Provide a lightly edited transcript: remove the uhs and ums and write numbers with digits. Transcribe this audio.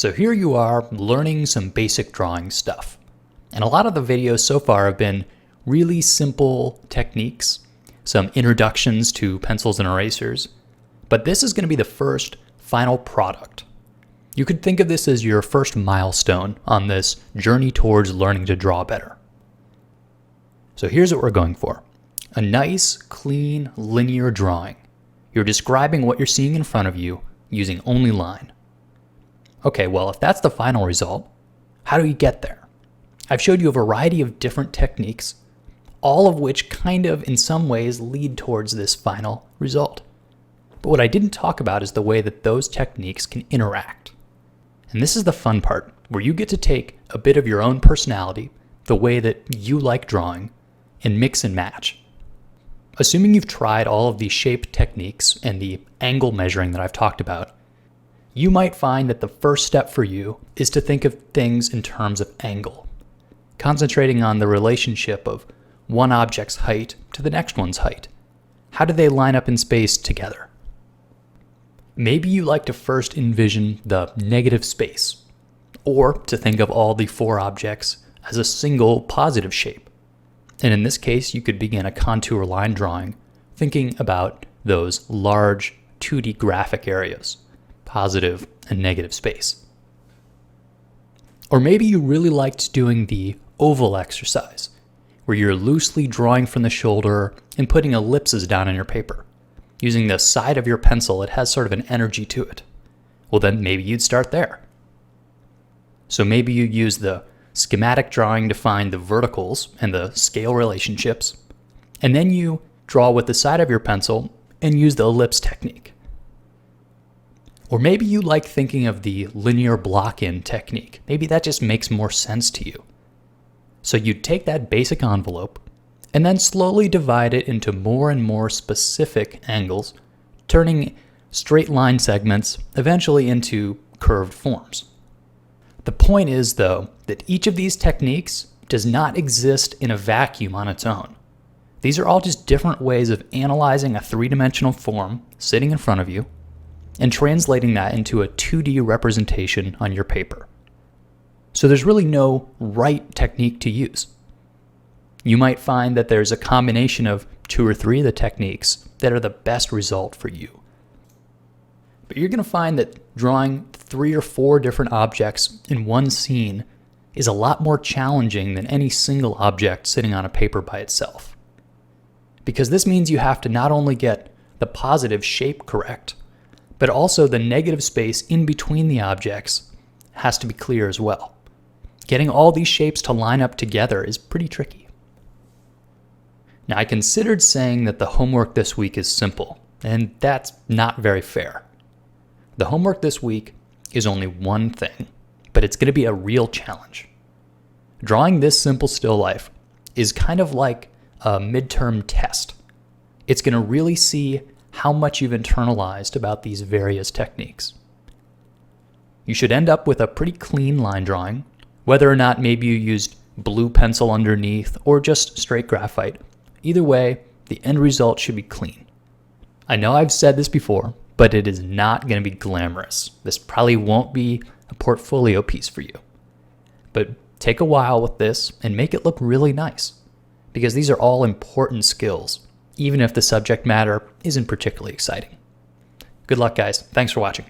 So here you are learning some basic drawing stuff. And a lot of the videos so far have been really simple techniques, some introductions to pencils and erasers, but this is going to be the first final product. You could think of this as your first milestone on this journey towards learning to draw better. So here's what we're going for. A nice, clean, linear drawing. You're describing what you're seeing in front of you using only line. Okay, well, if that's the final result, how do we get there? I've showed you a variety of different techniques, all of which kind of, in some ways, lead towards this final result. But what I didn't talk about is the way that those techniques can interact. And this is the fun part, where you get to take a bit of your own personality, the way that you like drawing, and mix and match. Assuming you've tried all of these shape techniques and the angle measuring that I've talked about, you might find that the first step for you is to think of things in terms of angle, concentrating on the relationship of one object's height to the next one's height. How do they line up in space together? Maybe you like to first envision the negative space, or to think of all the four objects as a single positive shape. And in this case, you could begin a contour line drawing, thinking about those large 2D graphic areas, positive and negative space. Or maybe you really liked doing the oval exercise, where you're loosely drawing from the shoulder and putting ellipses down on your paper. Using the side of your pencil, it has sort of an energy to it. Well, then maybe you'd start there. So maybe you use the schematic drawing to find the verticals and the scale relationships, and then you draw with the side of your pencil and use the ellipse technique. Or maybe you like thinking of the linear block-in technique. Maybe that just makes more sense to you. So you take that basic envelope and then slowly divide it into more and more specific angles, turning straight line segments eventually into curved forms. The point is, though, that each of these techniques does not exist in a vacuum on its own. These are all just different ways of analyzing a three-dimensional form sitting in front of you and translating that into a 2D representation on your paper. So there's really no right technique to use. You might find that there's a combination of 2 or 3 of the techniques that are the best result for you. But you're going to find that drawing 3 or 4 different objects in one scene is a lot more challenging than any single object sitting on a paper by itself. Because this means you have to not only get the positive shape correct, but also the negative space in between the objects has to be clear as well. Getting all these shapes to line up together is pretty tricky. Now, I considered saying that the homework this week is simple, and that's not very fair. The homework this week is only one thing, but it's going to be a real challenge. Drawing this simple still life is kind of like a midterm test. It's going to really see how much you've internalized about these various techniques. You should end up with a pretty clean line drawing, whether or not maybe you used blue pencil underneath or just straight graphite. Either way, the end result should be clean. I know I've said this before, but it is not going to be glamorous. This probably won't be a portfolio piece for you. But take a while with this and make it look really nice, because these are all important skills, even if the subject matter isn't particularly exciting. Good luck, guys. Thanks for watching.